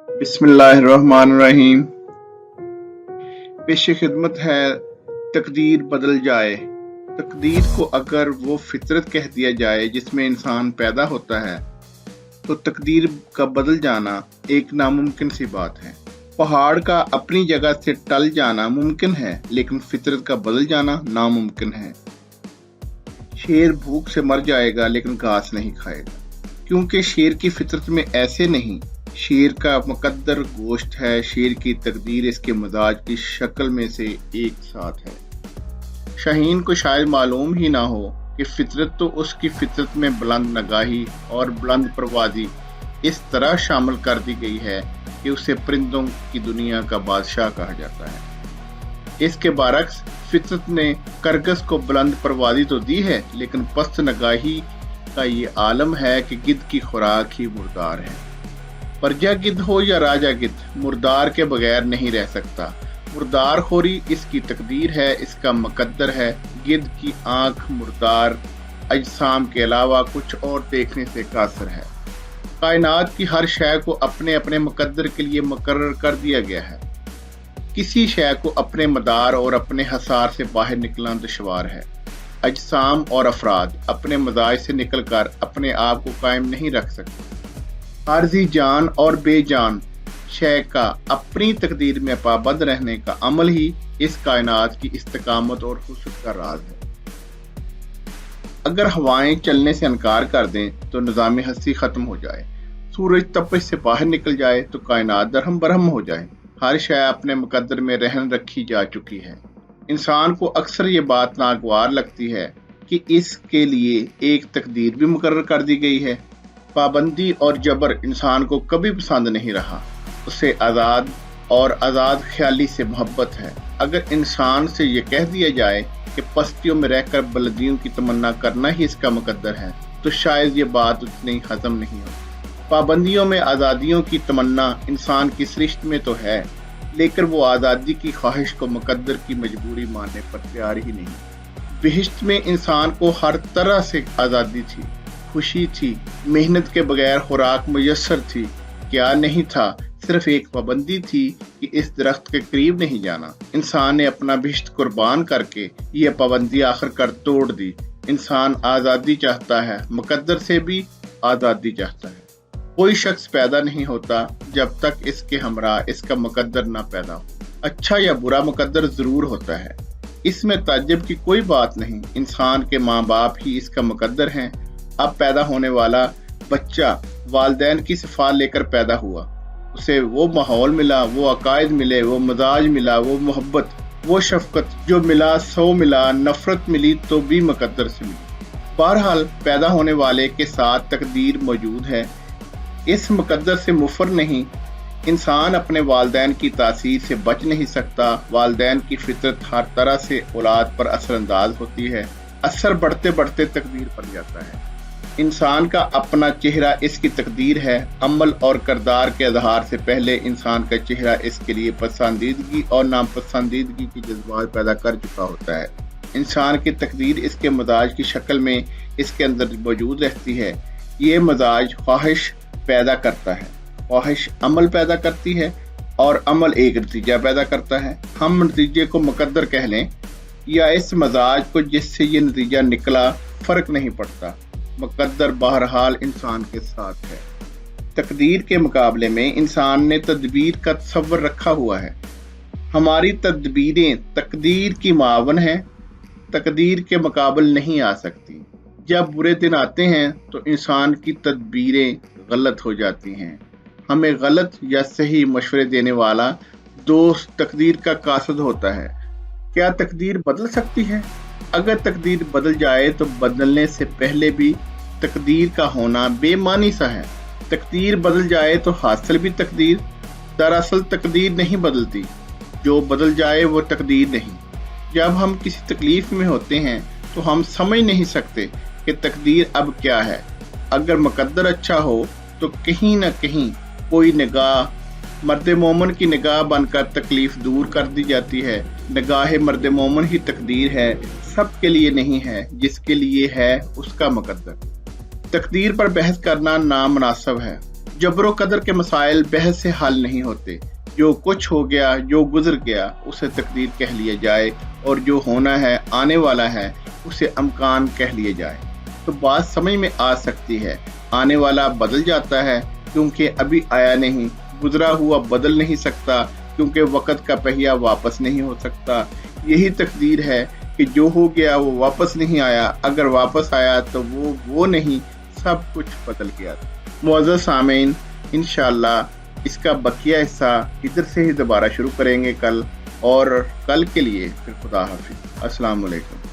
बिस्मिल्लाहिर्रहमानिर्रहीम। पेश खिदमत है तकदीर बदल जाए। तकदीर को अगर वो फितरत कह दिया जाए जिसमें इंसान पैदा होता है तो तकदीर का बदल जाना एक नामुमकिन सी बात है। पहाड़ का अपनी जगह से टल जाना मुमकिन है, लेकिन फितरत का बदल जाना नामुमकिन है। शेर भूख से मर जाएगा लेकिन घास नहीं खाएगा, क्योंकि शेर की फितरत में ऐसे नहीं। शेर का मुकद्दर गोश्त है, शेर की तकदीर इसके मिजाज की शक्ल में से एक साथ है। शाहीन को शायद मालूम ही ना हो कि फितरत तो उसकी फितरत में बुलंद नगाही और बुलंद परवाज़ी इस तरह शामिल कर दी गई है कि उसे परिंदों की दुनिया का बादशाह कहा जाता है। इसके बरअक्स फितरत ने करगस को बुलंद परवाज़ी तो दी है, लेकिन पस्त नगाही का ये आलम है कि गिद्ध की खुराक ही मुर्दार है। प्रजा गिद्ध हो या राजा गिद्ध, मुर्दार के बगैर नहीं रह सकता। मुर्दार खोरी इसकी तकदीर है, इसका मुकद्दर है। गिद्ध की आंख मुर्दार अजसाम के अलावा कुछ और देखने से कासर है। कायनात की हर शय को अपने अपने मुकद्दर के लिए मुकर्रर कर दिया गया है। किसी शय को अपने मदार और अपने हसार से बाहर निकलना दुश्वार है। अजसाम और अफराद अपने मजाज से निकलकर अपने आप को कायम नहीं रख सकते। आर्जी जान और बेजान शय का अपनी तकदीर में पाबंद रहने का अमल ही इस कायनात की इस्तिकामत और खुशूस का राज है। अगर हवाएं चलने से इनकार कर दें तो निज़ाम हस्ती खत्म हो जाए, सूरज तपिश से बाहर निकल जाए तो कायनात दरहम बरहम हो जाए। हर शय अपने मुकद्दर में रहन रखी जा चुकी है। इंसान को अक्सर ये बात नागवार लगती है कि इसके लिए एक तकदीर भी मुकर्रर कर दी गई है। पाबंदी और जबर इंसान को कभी पसंद नहीं रहा। उसे आज़ाद और आज़ाद ख्याली से मोहब्बत है। अगर इंसान से ये कह दिया जाए कि पस्तियों में रहकर बुलंदियों की तमन्ना करना ही इसका मुकद्दर है, तो शायद ये बात उतनी हजम नहीं हो। पाबंदियों में आज़ादियों की तमन्ना इंसान की सृष्टि में तो है, लेकिन वो आज़ादी की ख्वाहिश को मुकद्दर की मजबूरी मानने पर तैयार ही नहीं। बिहिश्त में इंसान को हर तरह से आज़ादी थी, खुशी थी, मेहनत के बगैर खुराक मुयस्सर थी। क्या नहीं था, सिर्फ एक पाबंदी थी कि इस दरख्त के करीब नहीं जाना। इंसान ने अपना बिश्त कुर्बान करके ये पाबंदी आखिरकार तोड़ दी। इंसान आज़ादी चाहता है, मुकद्दर से भी आज़ादी चाहता है। कोई शख्स पैदा नहीं होता जब तक इसके हमरा इसका मुकद्दर ना पैदा हो। अच्छा या बुरा मुकद्दर जरूर होता है, इसमें ताज्जुब की कोई बात नहीं। इंसान के माँ बाप ही इसका मुकद्दर हैं। अब पैदा होने वाला बच्चा वालिदैन की सिफात लेकर पैदा हुआ। उसे वो माहौल मिला, वो अकायद मिले, वो मजाज मिला, वो मोहब्बत, वो शफकत जो मिला सो मिला। नफरत मिली तो भी मुकद्दर से मिली। बहरहाल पैदा होने वाले के साथ तकदीर मौजूद है, इस मुकद्दर से मुफर नहीं। इंसान अपने वालिदैन की तासीर से बच नहीं सकता। वालिदैन की फितरत हर तरह से औलाद पर असरअंदाज होती है। असर बढ़ते बढ़ते तकदीर बन जाता है। इंसान का अपना चेहरा इसकी तकदीर है। अमल और किरदार के आधार से पहले इंसान का चेहरा इसके लिए पसंदीदगी और नापसंदीदगी की जज्बात पैदा कर चुका होता है। इंसान की तकदीर इसके मजाज की शक्ल में इसके अंदर मौजूद रहती है। ये मजाज ख्वाहिश पैदा करता है, ख्वाहिश अमल पैदा करती है और अमल एक नतीजा पैदा करता है। हम नतीजे को मुकद्दर कह लें या इस मजाज को जिससे ये नतीजा निकला, फर्क नहीं पड़ता। मुकद्दर बहरहाल इंसान के साथ है। तकदीर के मुकाबले में इंसान ने तदबीर का तसव्वुर रखा हुआ है। हमारी तदबीरें तकदीर की मावन हैं, तकदीर के मुकाबले नहीं आ सकती। जब बुरे दिन आते हैं तो इंसान की तदबीरें गलत हो जाती हैं। हमें गलत या सही मशवरे देने वाला दोस्त तकदीर का कासिद होता है। क्या तकदीर बदल सकती है? अगर तकदीर बदल जाए तो बदलने से पहले भी तकदीर का होना बेमानी सा है। तकदीर बदल जाए तो हासिल भी तकदीर। दरअसल तकदीर नहीं बदलती, जो बदल जाए वो तकदीर नहीं। जब हम किसी तकलीफ में होते हैं तो हम समझ नहीं सकते कि तकदीर अब क्या है। अगर मुकद्दर अच्छा हो तो कहीं ना कहीं कोई निगाह मर्द मोमन की निगाह बनकर तकलीफ दूर कर दी जाती है। निगाह मर्द मोमन ही तकदीर है, सबके लिए नहीं है। जिसके लिए है उसका मुकद्दर। तकदीर पर बहस करना नामुनासिब है। जबर व कदर के मसाइल बहस से हल नहीं होते। जो कुछ हो गया, जो गुजर गया, उसे तकदीर कह लिया जाए, और जो होना है, आने वाला है, उसे अमकान कह लिया जाए। तो बात समझ में आ सकती है। आने वाला बदल जाता है क्योंकि अभी आया नहीं, गुजरा हुआ बदल नहीं सकता क्योंकि वक़्त का पहिया वापस नहीं हो सकता। यही तकदीर है कि जो हो गया वो वापस नहीं आया, अगर वापस आया तो वो नहीं, सब कुछ बदल गया। मुअज़्ज़ज़ सामीन, इंशाअल्लाह इसका बकिया हिस्सा इधर से ही दोबारा शुरू करेंगे कल, और कल के लिए फिर खुदा हाफिज़। अस्सलाम वालेकुम।